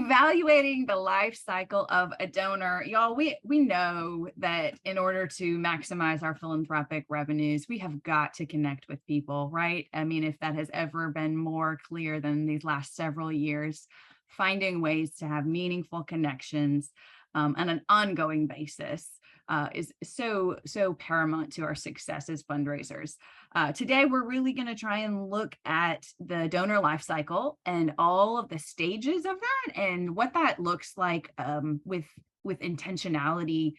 Evaluating the life cycle of a donor. Y'all, we know that in order to maximize our philanthropic revenues, we have got to connect with people, right? I mean, if that has ever been more clear than these last several years, finding ways to have meaningful connections on an ongoing basis is so paramount to our success as fundraisers. Today, we're really going to try and look at the donor life cycle and all of the stages of that and what that looks like with intentionality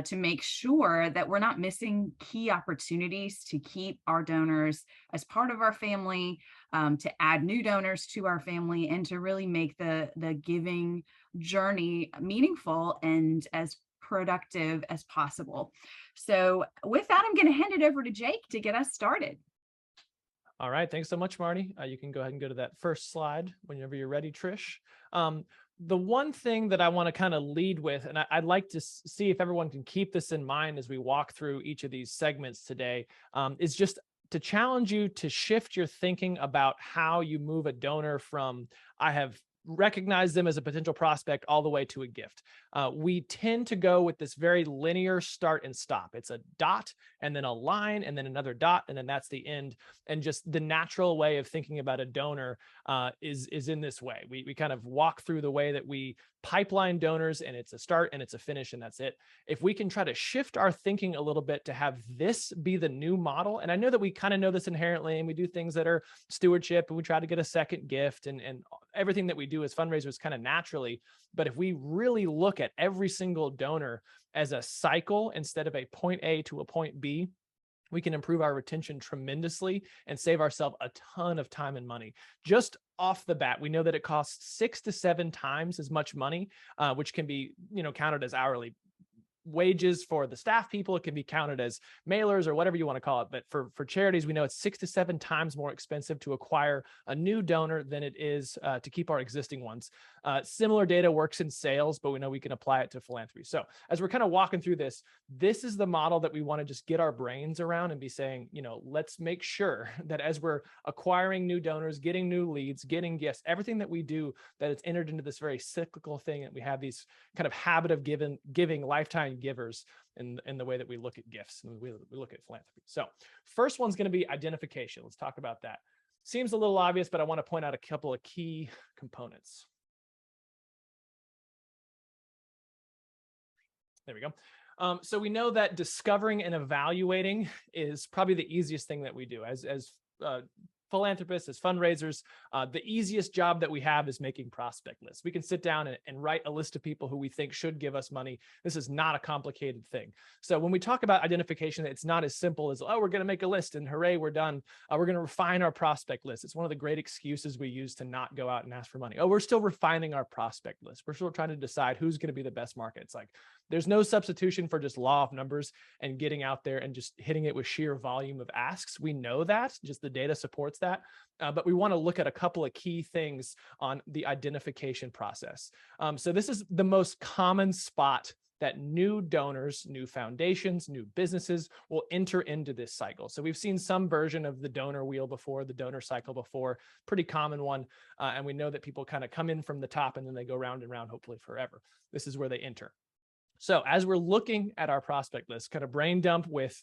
to make sure that we're not missing key opportunities to keep our donors as part of our family, to add new donors to our family, and to really make the giving journey meaningful and as productive as possible. So with that, I'm going to hand it over to Jake to get us started. All right. Thanks so much, Marty. You can go ahead and go to that first slide whenever you're ready, Trish. The one thing that I want to kind of lead with, and I'd like to see if everyone can keep this in mind as we walk through each of these segments today, is just to challenge you to shift your thinking about how you move a donor from I have recognized them as a potential prospect all the way to a gift. We tend to go with this very linear start and stop. It's a dot and then a line and then another dot, and then that's the end. And just the natural way of thinking about a donor is in this way. We kind of walk through the way that we pipeline donors, and it's a start and it's a finish, and that's it. If we can try to shift our thinking a little bit to have this be the new model, and I know that we kind of know this inherently, and we do things that are stewardship, and we try to get a second gift, and everything that we do as fundraisers kind of naturally. But if we really look at every single donor as a cycle instead of a point A to a point B, we can improve our retention tremendously and save ourselves a ton of time and money. Just off the bat, we know that it costs 6 to 7 times as much money, which can be, counted as hourly wages for the staff people. It can be counted as mailers or whatever you want to call it. But for charities, we know it's 6 to 7 times more expensive to acquire a new donor than it is to keep our existing ones. Similar data works in sales, but we know we can apply it to philanthropy. So as we're kind of walking through this is the model that we want to just get our brains around and be saying, let's make sure that as we're acquiring new donors, getting new leads, getting gifts, everything that we do, that it's entered into this very cyclical thing, and we have these kind of habit of giving lifetime givers in the way that we look at gifts and we look at philanthropy. So first one's going to be identification. Let's talk about that. Seems a little obvious, but I want to point out a couple of key components. There we go. So we know that discovering and evaluating is probably the easiest thing that we do as philanthropists, as fundraisers. The easiest job that we have is making prospect lists. We can sit down and write a list of people who we think should give us money. This is not a complicated thing. So when we talk about identification, it's not as simple as, oh, we're going to make a list and hooray, we're done. We're going to refine our prospect list. It's one of the great excuses we use to not go out and ask for money. Oh, we're still refining our prospect list. We're still trying to decide who's going to be the best market. It's like, there's no substitution for just law of numbers and getting out there and just hitting it with sheer volume of asks. We know that, just the data supports that. But we want to look at a couple of key things on the identification process. So this is the most common spot that new donors, new foundations, new businesses will enter into this cycle. So we've seen some version of the donor wheel before, the donor cycle before, pretty common one. And we know that people kind of come in from the top and then they go round and round, hopefully forever. This is where they enter. So as we're looking at our prospect list, kind of brain dump with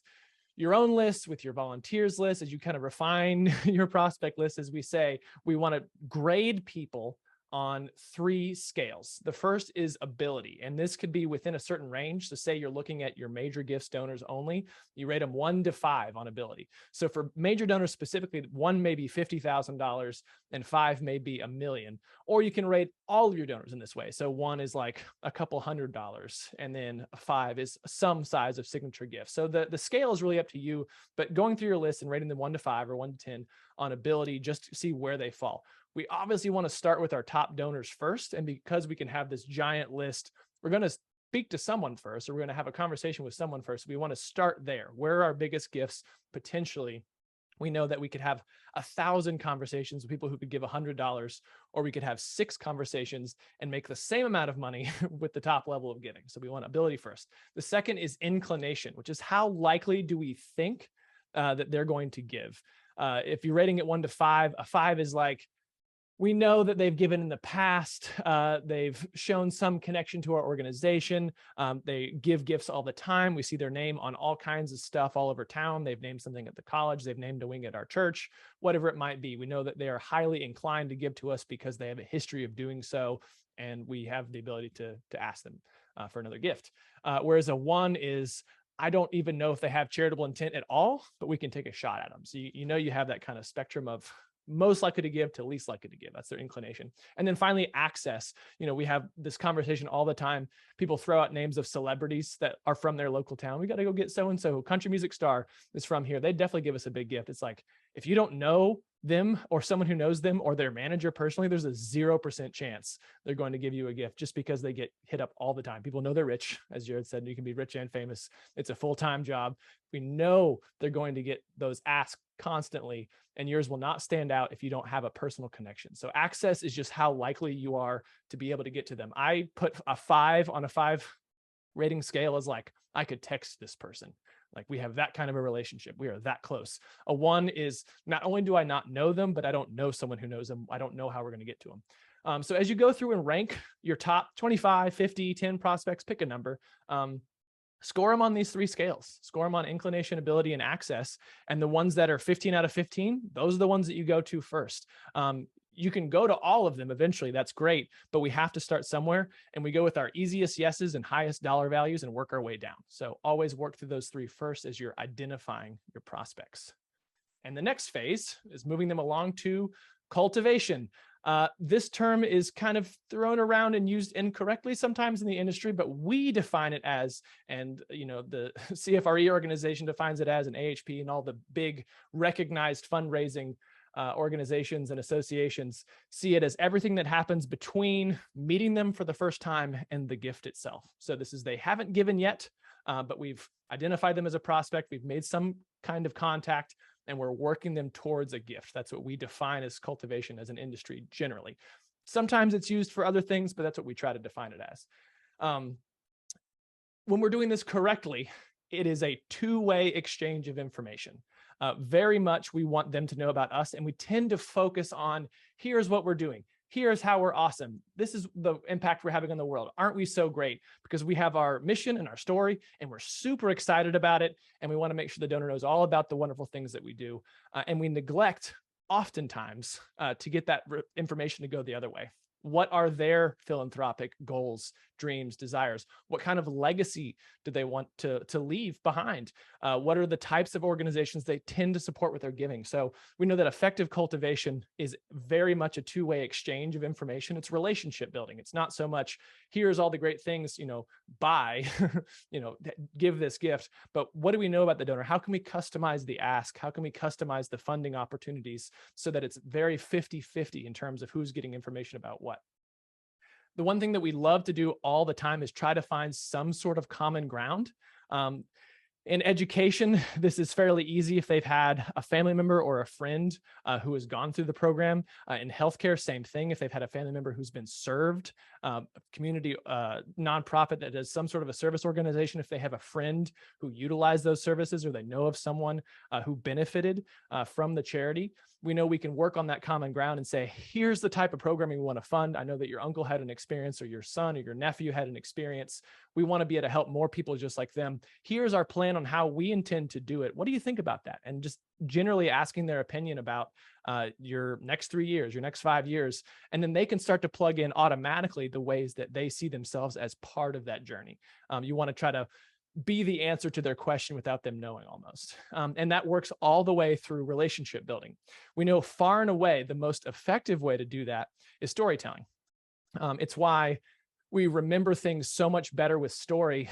your own list, with your volunteers list, as you kind of refine your prospect list, as we say, we want to grade people on 3 scales. The first is ability, and this could be within a certain range. So say you're looking at your major gifts donors only, you rate them 1 to 5 on ability. So for major donors specifically, 1 may be $50,000 and 5 may be $1 million. Or you can rate all of your donors in this way. So 1 is like a couple $100, and then 5 is some size of signature gift. So the scale is really up to you, but going through your list and rating them 1 to 5 or 1 to 10 on ability, just to see where they fall. We obviously want to start with our top donors first. And because we can have this giant list, we're going to speak to someone first, or we're going to have a conversation with someone first. We want to start there. Where are our biggest gifts? Potentially, we know that we could have 1,000 conversations with people who could give $100, or we could have 6 conversations and make the same amount of money with the top level of giving. So we want ability first. The second is inclination, which is how likely do we think that they're going to give. If you're rating it 1 to 5, a 5 is like, We know that they've given in the past. They've shown some connection to our organization. They give gifts all the time. We see their name on all kinds of stuff all over town. They've named something at the college. They've named a wing at our church, whatever it might be. We know that they are highly inclined to give to us because they have a history of doing so, and we have the ability to ask them for another gift. Whereas a 1 is, I don't even know if they have charitable intent at all, but we can take a shot at them. So you know you have that kind of spectrum of most likely to give to least likely to give. That's their inclination. And then finally, access. We have this conversation all the time. People throw out names of celebrities that are from their local town. We got to go get so-and-so, country music star is from here. They definitely give us a big gift. It's like, if you don't know them or someone who knows them or their manager personally, there's a 0% chance they're going to give you a gift just because they get hit up all the time. People know they're rich. As Jared said, you can be rich and famous. It's a full-time job. We know they're going to get those asked constantly, and yours will not stand out if you don't have a personal connection. So access is just how likely you are to be able to get to them. I put a 5 on a 5 rating scale as like, I could text this person. Like, we have that kind of a relationship. We are that close. A 1 is, not only do I not know them, but I don't know someone who knows them. I don't know how we're going to get to them. So as you go through and rank your top 25, 50, 10 prospects, pick a number. Score them on these 3 scales. Score them on inclination, ability, and access. And the ones that are 15 out of 15, those are the ones that you go to first. You can go to all of them eventually. That's great, but we have to start somewhere, and we go with our easiest yeses and highest dollar values and work our way down. So always work through those 3 first as you're identifying your prospects. And the next phase is moving them along to cultivation. This term is kind of thrown around and used incorrectly sometimes in the industry, but we define it as, and the CFRE organization defines it as, an AHP and all the big recognized fundraising organizations and associations see it as everything that happens between meeting them for the first time and the gift itself. So this is, they haven't given yet, but we've identified them as a prospect. We've made some kind of contact, and we're working them towards a gift. That's what we define as cultivation as an industry generally. Sometimes it's used for other things, but that's what we try to define it as. When we're doing this correctly, it is a 2-way exchange of information. Very much we want them to know about us, and we tend to focus on, here's what we're doing. Here's how we're awesome. This is the impact we're having on the world. Aren't we so great? Because we have our mission and our story, and we're super excited about it. And we want to make sure the donor knows all about the wonderful things that we do. And we neglect oftentimes to get that information to go the other way. What are their philanthropic goals, dreams, desires? What kind of legacy do they want to leave behind? What are the types of organizations they tend to support with their giving? So we know that effective cultivation is very much a 2-way exchange of information. It's relationship building. It's not so much, here's all the great things, buy, give this gift, but what do we know about the donor? How can we customize the ask? How can we customize the funding opportunities so that it's very 50-50 in terms of who's getting information about what? The one thing that we love to do all the time is try to find some sort of common ground. In education, this is fairly easy if they've had a family member or a friend who has gone through the program. In healthcare, same thing. If they've had a family member who's been served, a community nonprofit that does some sort of a service organization, if they have a friend who utilized those services or they know of someone who benefited from the charity, we know we can work on that common ground and say, here's the type of programming we want to fund. I know that your uncle had an experience, or your son or your nephew had an experience. We want to be able to help more people just like them. Here's our plan on how we intend to do it. What do you think about that? And just generally asking their opinion about your next 3 years, your next 5 years, and then they can start to plug in automatically the ways that they see themselves as part of that journey. You want to try to be the answer to their question without them knowing almost. And that works all the way through relationship building. We know far and away the most effective way to do that is storytelling. It's why we remember things so much better with story.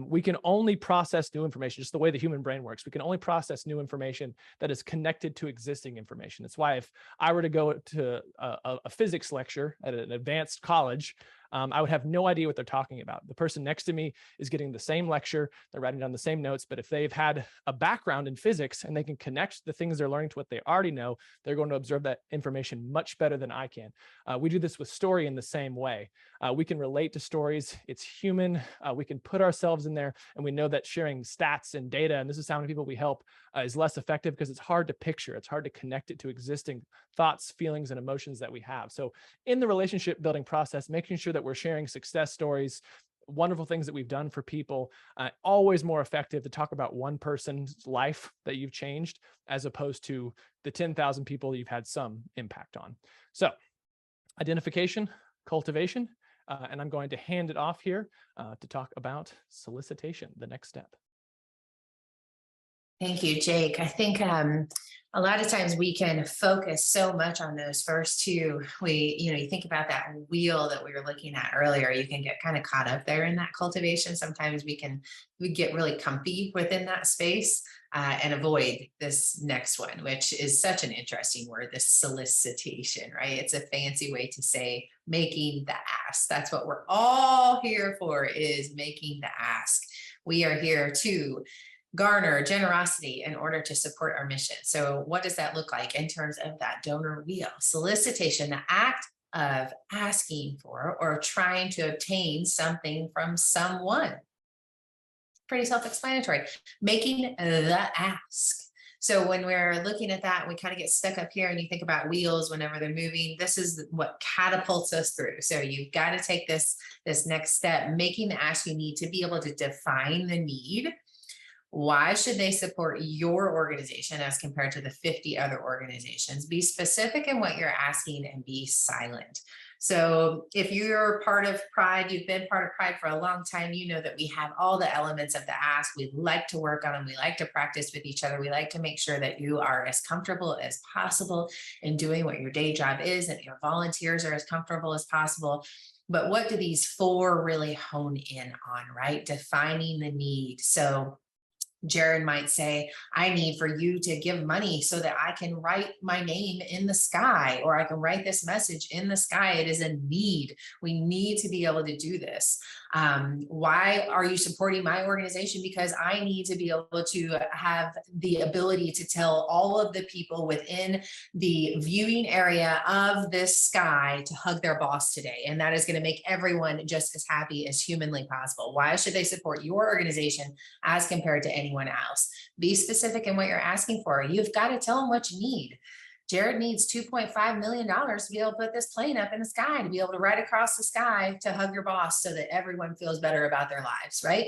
We can only process new information, just the way the human brain works. We can only process new information that is connected to existing information. It's why if I were to go to a physics lecture at an advanced college, I would have no idea what they're talking about. The person next to me is getting the same lecture, they're writing down the same notes, but if they've had a background in physics and they can connect the things they're learning to what they already know, they're going to absorb that information much better than I can. We do this with story in the same way. We can relate to stories. It's human. We can put ourselves in there, and we know that sharing stats and data, and this is how many people we help, is less effective because it's hard to picture. It's hard to connect it to existing thoughts, feelings, and emotions that we have. So in the relationship building process, making sure that we're sharing success stories, wonderful things that we've done for people, always more effective to talk about one person's life that you've changed as opposed to the 10,000 people you've had some impact on. So identification, cultivation, and I'm going to hand it off here to talk about solicitation, the next step. Thank you, Jake. I think a lot of times we can focus so much on those first two. You think about that wheel that we were looking at earlier, you can get kind of caught up there in that cultivation. Sometimes we get really comfy within that space and avoid this next one, which is such an interesting word, this solicitation, right? It's a fancy way to say making the ask. That's what we're all here for, is making the ask. We are here to garner generosity in order to support our mission. So what does that look like in terms of that donor wheel? Solicitation, the act of asking for or trying to obtain something from someone. Pretty self-explanatory. Making the ask. So when we're looking at that, we kind of get stuck up here, and you think about wheels whenever they're moving. This is what catapults us through. So you've got to take this next step, making the ask. You need to be able to define the need. Why should they support your organization as compared to the 50 other organizations? Be specific in what you're asking and be silent. So if you're part of Pride, you've been part of Pride for a long time, you know that we have all the elements of the ask. We like to work on them. We like to practice with each other. We like to make sure that you are as comfortable as possible in doing what your day job is, and your volunteers are as comfortable as possible. But what do these four really hone in on, right? Defining the need. So Jared might say, I need for you to give money so that I can write my name in the sky, or I can write this message in the sky. It is a need. We need to be able to do this. Why are you supporting my organization? Because I need to be able to have the ability to tell all of the people within the viewing area of this sky to hug their boss today. And that is going to make everyone just as happy as humanly possible. Why should they support your organization as compared to anyone else? Be specific in what you're asking for. You've got to tell them what you need. Jared needs $2.5 million to be able to put this plane up in the sky, to be able to ride across the sky to hug your boss so that everyone feels better about their lives, right?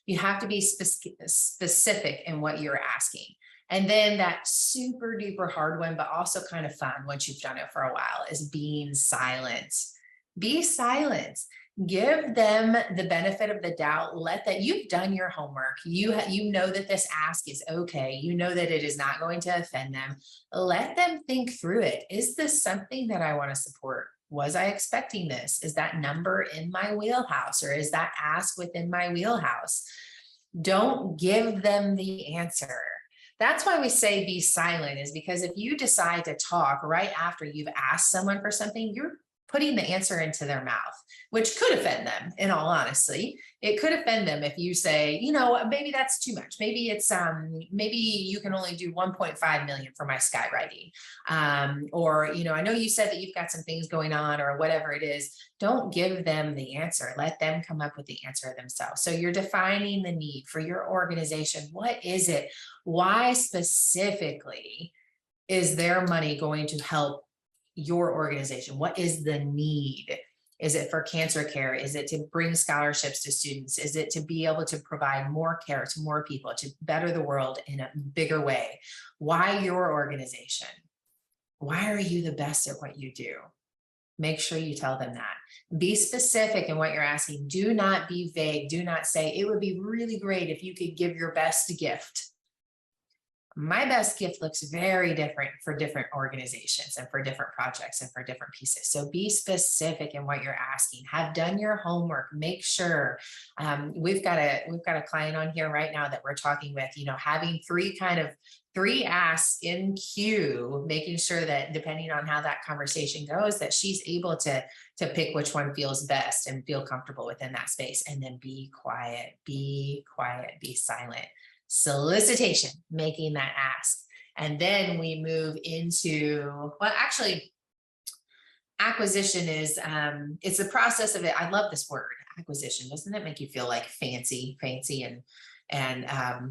You have to be specific in what you're asking. And then that super duper hard one, but also kind of fun once you've done it for a while, is being silent. Be silent. Give them the benefit of the doubt. Let that, you've done your homework. You know that this ask is okay. You know that it is not going to offend them. Let them think through it. Is this something that I want to support? Was I expecting this? Is that number in my wheelhouse, or is that ask within my wheelhouse? Don't give them the answer. That's why we say be silent, is because if you decide to talk right after you've asked someone for something, you're putting the answer into their mouth, which could offend them. In all honesty, it could offend them if you say, maybe that's too much. Maybe it's, maybe you can only do 1.5 million for my skywriting. Or, I know you said that you've got some things going on, or whatever it is. Don't give them the answer. Let them come up with the answer themselves. So you're defining the need for your organization. What is it? Why specifically is their money going to help your organization? What is the need? Is it for cancer care? Is it to bring scholarships to students? Is it to be able to provide more care to more people, to better the world in a bigger way? Why your organization? Why are you the best at what you do? Make sure you tell them that. Be specific in what you're asking. Do not be vague. Do not say, it would be really great if you could give your best gift. My best gift looks very different for different organizations and for different projects and for different pieces. So be specific in what you're asking. Have done your homework. Make sure we've got a client on here right now that we're talking with. Having three asks in queue, making sure that depending on how that conversation goes, that she's able to pick which one feels best and feel comfortable within that space. And then be quiet, be silent. Solicitation, making that ask. And then we move into, well, actually, acquisition is, it's the process of it. I love this word, acquisition. Doesn't it make you feel like fancy and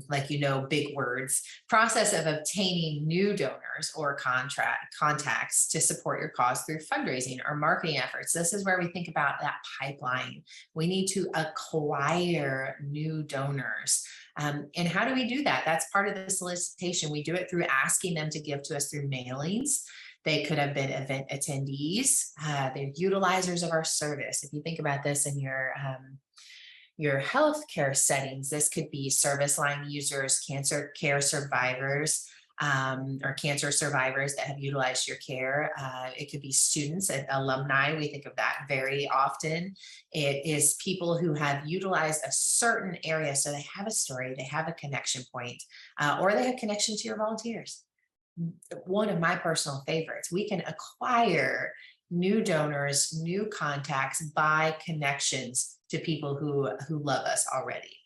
like, big words? Process of obtaining new donors or contacts to support your cause through fundraising or marketing efforts. This is where we think about that pipeline. We need to acquire new donors. And how do we do that? That's part of the solicitation. We do it through asking them to give to us through mailings. They could have been event attendees. They're utilizers of our service. If you think about this in your healthcare settings, this could be service line users, cancer care survivors, or cancer survivors that have utilized your care. It could be students and alumni. We think of that very often. It is people who have utilized a certain area. So they have a story, they have a connection point, or they have connection to your volunteers. One of my personal favorites, we can acquire new donors, new contacts by connections to people who love us already.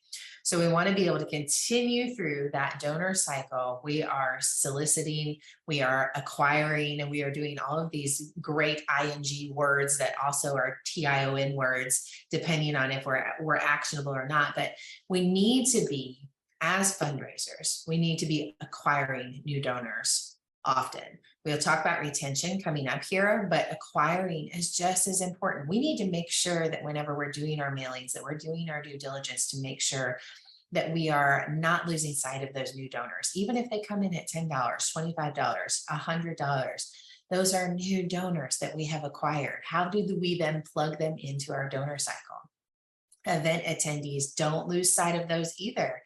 So we want to be able to continue through that donor cycle. We are soliciting, we are acquiring, and we are doing all of these great ing words that also are TION words, depending on if we're actionable or not. But we need to be, as fundraisers, we need to be acquiring new donors often. We'll talk about retention coming up here, but acquiring is just as important. We need to make sure that whenever we're doing our mailings, that we're doing our due diligence to make sure that we are not losing sight of those new donors. Even if they come in at $10, $25, $100, those are new donors that we have acquired. How do we then plug them into our donor cycle? Event attendees, don't lose sight of those either.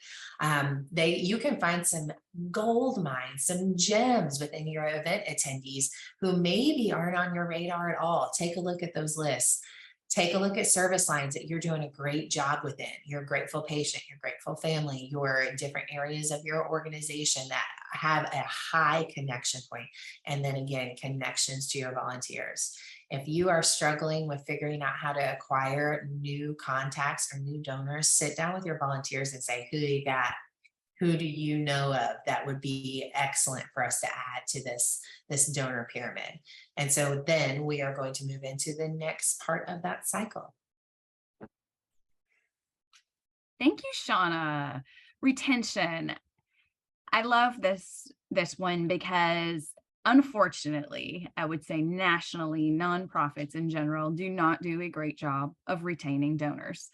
You can find some gold mines, some gems within your event attendees who maybe aren't on your radar at all. Take a look at those lists. Take a look at service lines that you're doing a great job within, your grateful patient, your grateful family, your different areas of your organization that have a high connection point. And then again, connections to your volunteers. If you are struggling with figuring out how to acquire new contacts or new donors, sit down with your volunteers and say, who you got? Who do you know of that would be excellent for us to add to this donor pyramid? And so then we are going to move into the next part of that cycle. Thank you, Shauna. Retention. I love this one because unfortunately, I would say nationally, nonprofits in general do not do a great job of retaining donors.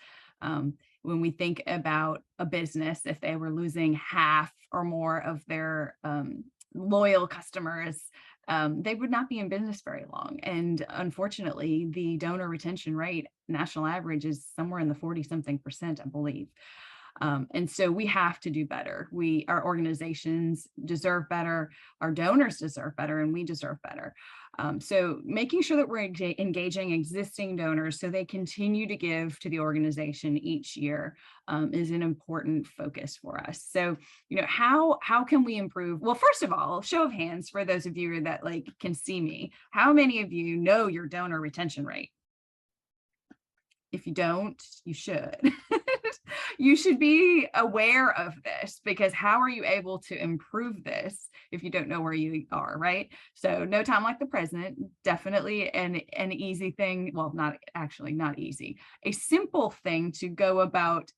When we think about a business, if they were losing half or more of their loyal customers, they would not be in business very long. And unfortunately, the donor retention rate, national average, is somewhere in the 40-something%, I believe. And so we have to do better. Our organizations deserve better, our donors deserve better, and we deserve better. So making sure that we're engaging existing donors so they continue to give to the organization each year is an important focus for us. So, how can we improve? Well, first of all, show of hands for those of you that can see me. How many of you know your donor retention rate? If you don't, you should. You should be aware of this, because how are you able to improve this if you don't know where you are, right? So no time like the present, definitely an easy thing. Well, not easy. A simple thing to go about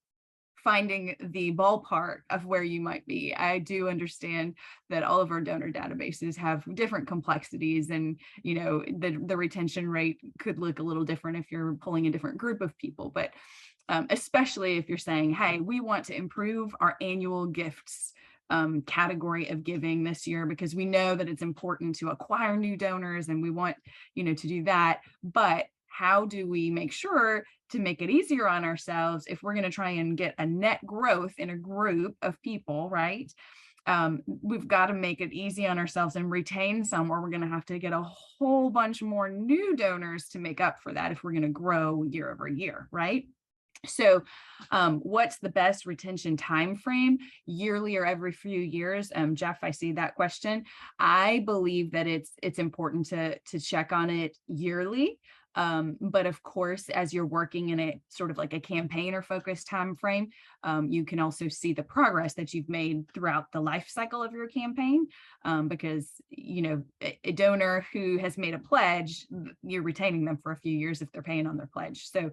finding the ballpark of where you might be. I do understand that all of our donor databases have different complexities, and the retention rate could look a little different if you're pulling a different group of people, but especially if you're saying, hey, we want to improve our annual gifts category of giving this year, because we know that it's important to acquire new donors and we want to do that. But how do we make sure to make it easier on ourselves if we're going to try and get a net growth in a group of people, right? We've got to make it easy on ourselves and retain some, or we're going to have to get a whole bunch more new donors to make up for that if we're going to grow year over year, right? So what's the best retention time frame, yearly or every few years? Jeff, I see that question. I believe that it's important to check on it yearly. But of course, as you're working in a sort of like a campaign or focused time frame, you can also see the progress that you've made throughout the life cycle of your campaign. Because, you know, a donor who has made a pledge, you're retaining them for a few years if they're paying on their pledge. So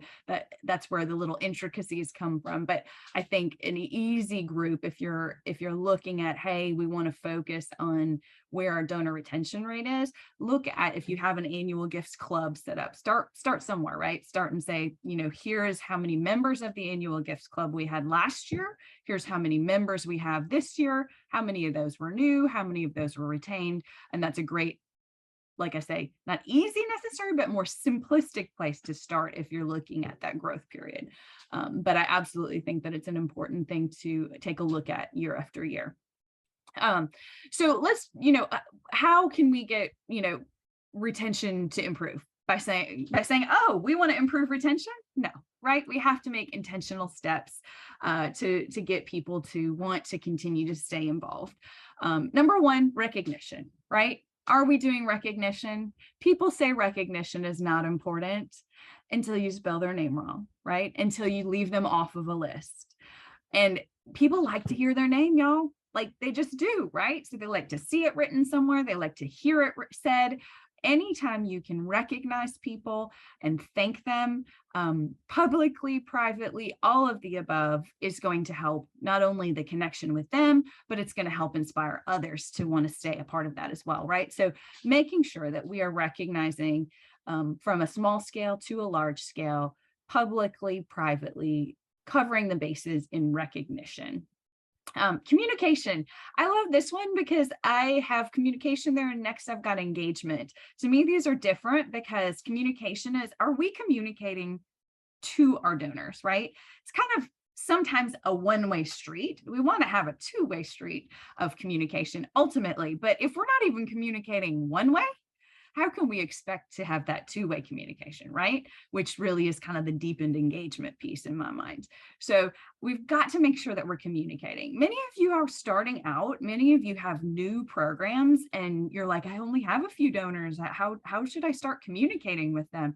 that's where the little intricacies come from. But I think an easy group, if you're looking at, hey, we want to focus on where our donor retention rate is, look at if you have an annual gifts club set up, start somewhere, right? Start and say, you know, here is how many members of the annual gifts club we had last year. Here's how many members we have this year. How many of those were new? How many of those were retained? And that's a great, like I say, not easy necessarily, but more simplistic place to start if you're looking at that growth period. But I absolutely think that it's an important thing to take a look at year after year. So let's, you know, how can we get, you know, retention to improve? By saying, oh, we want to improve retention? No, right? We have to make intentional steps to get people to want to continue to stay involved. Number one, recognition, right? Are we doing recognition? People say recognition is not important until you spell their name wrong, right? Until you leave them off of a list. And people like to hear their name, y'all. Like they just do, right? So they like to see it written somewhere. They like to hear it said. Anytime you can recognize people and thank them publicly, privately, all of the above is going to help not only the connection with them, but it's going to help inspire others to want to stay a part of that as well, right? So making sure that we are recognizing from a small scale to a large scale, publicly, privately, covering the bases in recognition. Communication. I love this one because I have communication there and next I've got engagement. To me, these are different because communication is, are we communicating to our donors, right? It's kind of sometimes a one-way street. We want to have a two-way street of communication ultimately, but if we're not even communicating one way, how can we expect to have that two-way communication, right? Which really is kind of the deepened engagement piece in my mind. So we've got to make sure that we're communicating. Many of you are starting out, many of you have new programs and you're like, I only have a few donors. How should I start communicating with them?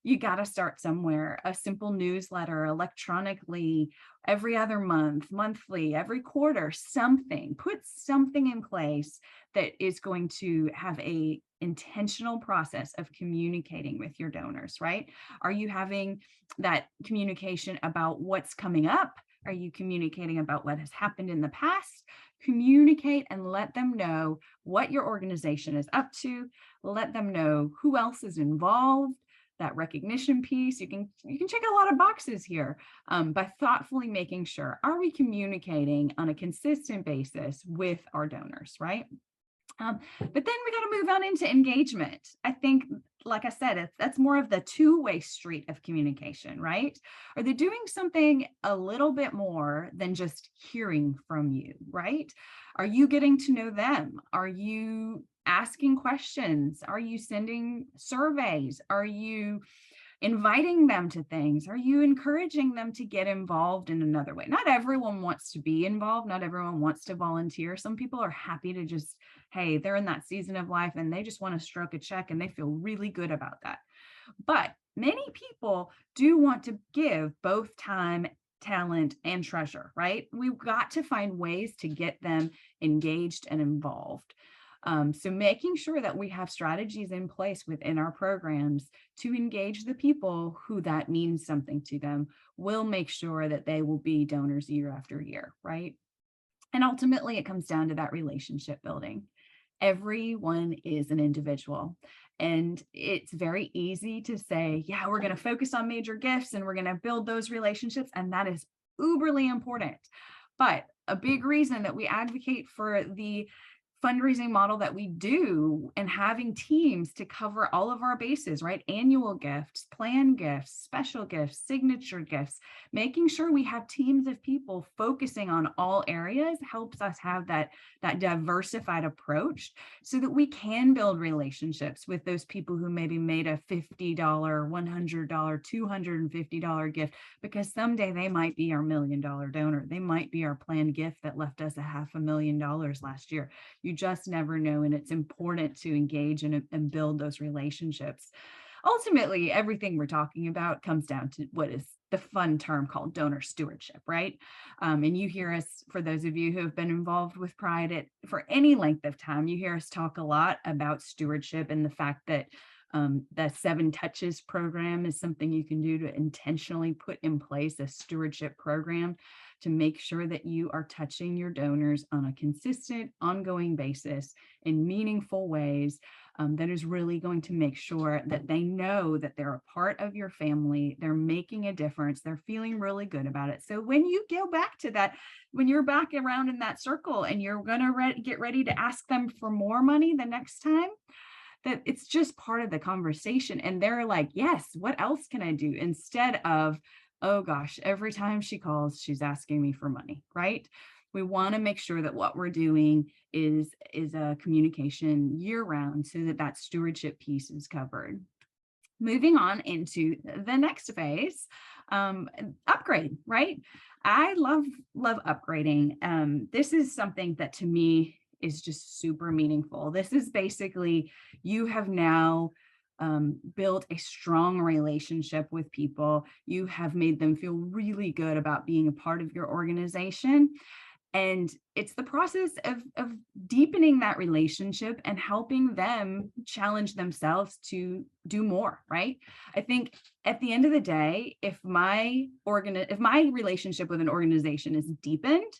You got to start somewhere. A simple newsletter, electronically, every other month, monthly, every quarter, something. Put something in place that is going to have a intentional process of communicating with your donors, right? Are you having that communication about what's coming up? Are you communicating about what has happened in the past? Communicate and let them know what your organization is up to. Let them know who else is involved. That recognition piece, you can check a lot of boxes here by thoughtfully making sure, are we communicating on a consistent basis with our donors, right? But then we got to move on into engagement. I think, like I said, that's more of the two-way street of communication, right? Are they doing something a little bit more than just hearing from you, right? Are you getting to know them? Are you asking questions? Are you sending surveys? Are you inviting them to things? Are you encouraging them to get involved in another way? Not everyone wants to be involved. Not everyone wants to volunteer. Some people are happy to just, hey, they're in that season of life and they just want to stroke a check and they feel really good about that. But many people do want to give both time, talent, and treasure, right? We've got to find ways to get them engaged and involved. So making sure that we have strategies in place within our programs to engage the people who that means something to them will make sure that they will be donors year after year, right? And ultimately, it comes down to that relationship building. Everyone is an individual. And it's very easy to say, yeah, we're going to focus on major gifts and we're going to build those relationships. And that is uberly important. But a big reason that we advocate for the fundraising model that we do, and having teams to cover all of our bases, right? Annual gifts, plan gifts, special gifts, signature gifts, making sure we have teams of people focusing on all areas helps us have that diversified approach so that we can build relationships with those people who maybe made a $50, $100, $250 gift, because someday they might be our $1 million donor. They might be our planned gift that left us a $500,000 last year. You just never know. And it's important to engage and build those relationships. Ultimately, everything we're talking about comes down to what is the fun term called donor stewardship, right? And you hear us, for those of you who have been involved with Pride for any length of time, you hear us talk a lot about stewardship and the fact that the 7 Touches program is something you can do to intentionally put in place a stewardship program to make sure that you are touching your donors on a consistent, ongoing basis in meaningful ways that is really going to make sure that they know that they're a part of your family, they're making a difference, they're feeling really good about it. So when you go back to that, when you're back around in that circle and you're going to get ready to ask them for more money the next time, that it's just part of the conversation. And they're like, yes, what else can I do? Instead of, oh gosh, every time she calls, she's asking me for money, right? We want to make sure that what we're doing is a communication year round so that that stewardship piece is covered. Moving on into the next phase, upgrade, right? I love upgrading. This is something that to me is just super meaningful. This is basically, you have now built a strong relationship with people. You have made them feel really good about being a part of your organization. And it's the process of deepening that relationship and helping them challenge themselves to do more, right? I think at the end of the day, if my relationship with an organization is deepened,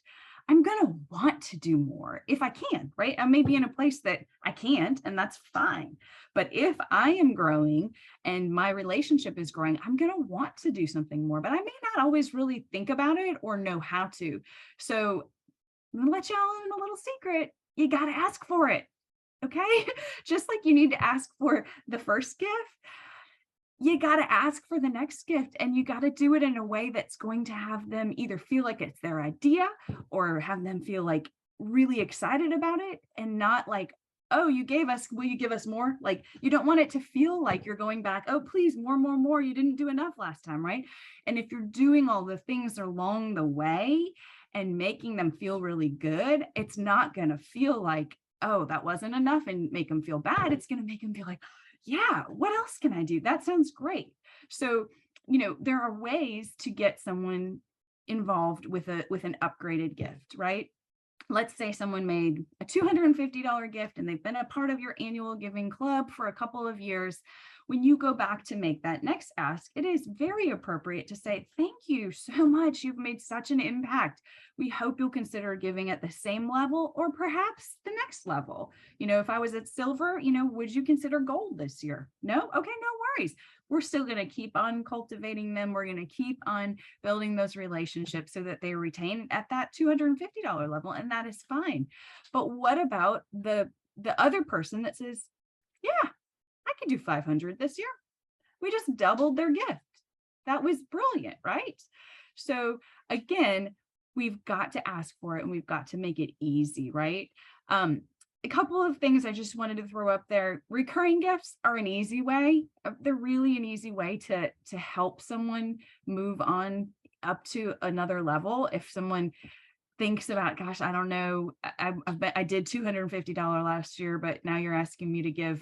I'm going to want to do more if I can, right? I may be in a place that I can't, and that's fine. But if I am growing and my relationship is growing, I'm going to want to do something more, but I may not always really think about it or know how to. So I'm going to let y'all in a little secret. You got to ask for it. Okay. Just like you need to ask for the first gift, you got to ask for the next gift, and you got to do it in a way that's going to have them either feel like it's their idea or have them feel like really excited about it, and not like, oh, you gave us, will you give us more? Like, you don't want it to feel like you're going back, oh, please, more, you didn't do enough last time, right? And if you're doing all the things along the way and making them feel really good, it's not going to feel like, oh, that wasn't enough, and make them feel bad. It's going to make them feel like, yeah, what else can I do? That sounds great. So, there are ways to get someone involved with an upgraded gift, right? Let's say someone made a $250 gift and they've been a part of your annual giving club for a couple of years. When you go back to make that next ask, it is very appropriate to say, thank you so much. You've made such an impact. We hope you'll consider giving at the same level or perhaps the next level. If I was at silver, would you consider gold this year? No? Okay, no worries. We're still going to keep on cultivating them. We're going to keep on building those relationships so that they retain at that $250 level, and that is fine. But what about the other person that says, yeah, I could do 500 this year. We just doubled their gift. That was brilliant, right? So again, we've got to ask for it and we've got to make it easy, right? A couple of things I just wanted to throw up there. Recurring gifts are an easy way. They're really an easy way to help someone move on up to another level. If someone thinks about, gosh, I don't know, I did $250 last year, but now you're asking me to give,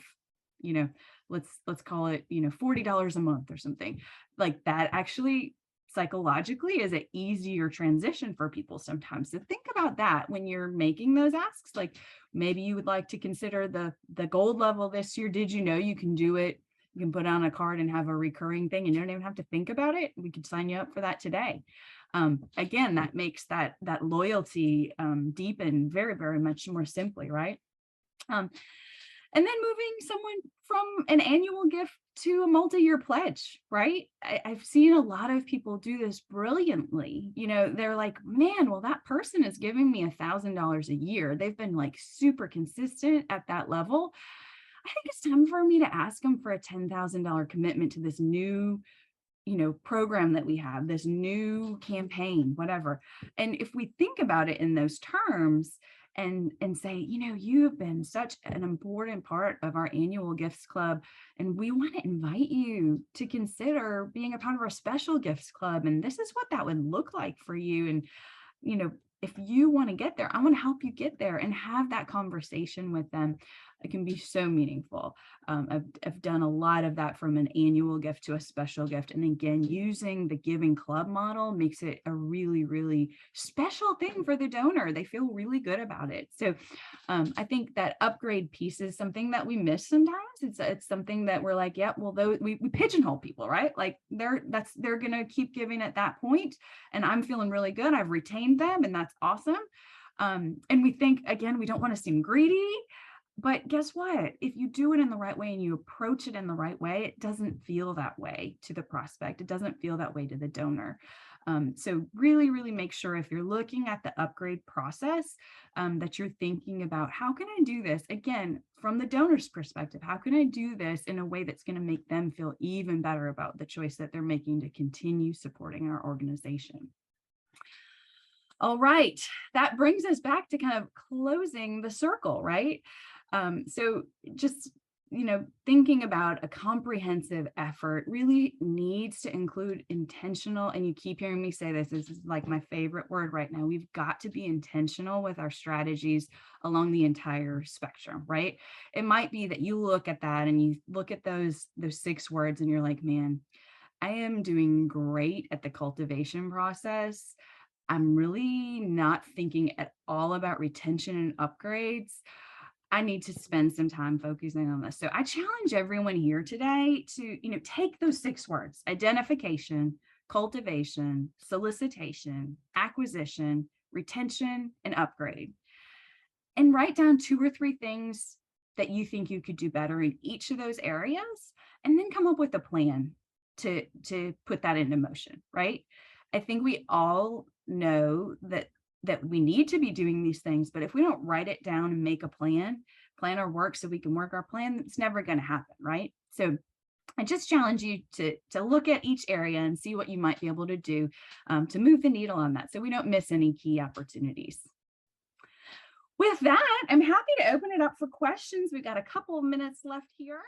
let's call it, $40 a month or something like that. Actually, psychologically is an easier transition for people sometimes. So think about that when you're making those asks. Like, maybe you would like to consider the gold level this year. Did you know you can do it? You can put on a card and have a recurring thing and you don't even have to think about it. We could sign you up for that today. Again, that makes that loyalty deepen very, very much more simply, right? And then moving someone from an annual gift to a multi-year pledge, right? I've seen a lot of people do this brilliantly. They're like, man, well, that person is giving me $1,000 a year. They've been like super consistent at that level. I think it's time for me to ask them for a $10,000 commitment to this new program that we have, this new campaign, whatever. And if we think about it in those terms and say, you have been such an important part of our annual gifts club, and we want to invite you to consider being a part of our special gifts club. And this is what that would look like for you. And, if you want to get there, I want to help you get there, and have that conversation with them. It can be so meaningful. I've done a lot of that, from an annual gift to a special gift. And again, using the giving club model makes it a really, really special thing for the donor. They feel really good about it. So I think that upgrade piece is something that we miss sometimes. It's something that we're like, yeah, well, we pigeonhole people, right? Like they're going to keep giving at that point, and I'm feeling really good. I've retained them, and that's awesome. And we think, again, we don't want to seem greedy. But guess what? If you do it in the right way and you approach it in the right way, it doesn't feel that way to the prospect. It doesn't feel that way to the donor. So really, really make sure, if you're looking at the upgrade process, that you're thinking about, how can I do this? Again, from the donor's perspective, how can I do this in a way that's going to make them feel even better about the choice that they're making to continue supporting our organization? All right, that brings us back to kind of closing the circle, right? So just, thinking about a comprehensive effort really needs to include intentional, and you keep hearing me say this is like my favorite word right now. We've got to be intentional with our strategies along the entire spectrum, right? It might be that you look at that and you look at those 6 words and you're like, man, I am doing great at the cultivation process. I'm really not thinking at all about retention and upgrades. I need to spend some time focusing on this. So I challenge everyone here today to, take those 6 words: identification, cultivation, solicitation, acquisition, retention, and upgrade, and write down 2 or 3 things that you think you could do better in each of those areas, and then come up with a plan to put that into motion, right? I think we all know that we need to be doing these things, but if we don't write it down and make a plan our work so we can work our plan, it's never going to happen, right? So I just challenge you to look at each area and see what you might be able to do to move the needle on that, so we don't miss any key opportunities. With that, I'm happy to open it up for questions. We've got a couple of minutes left here.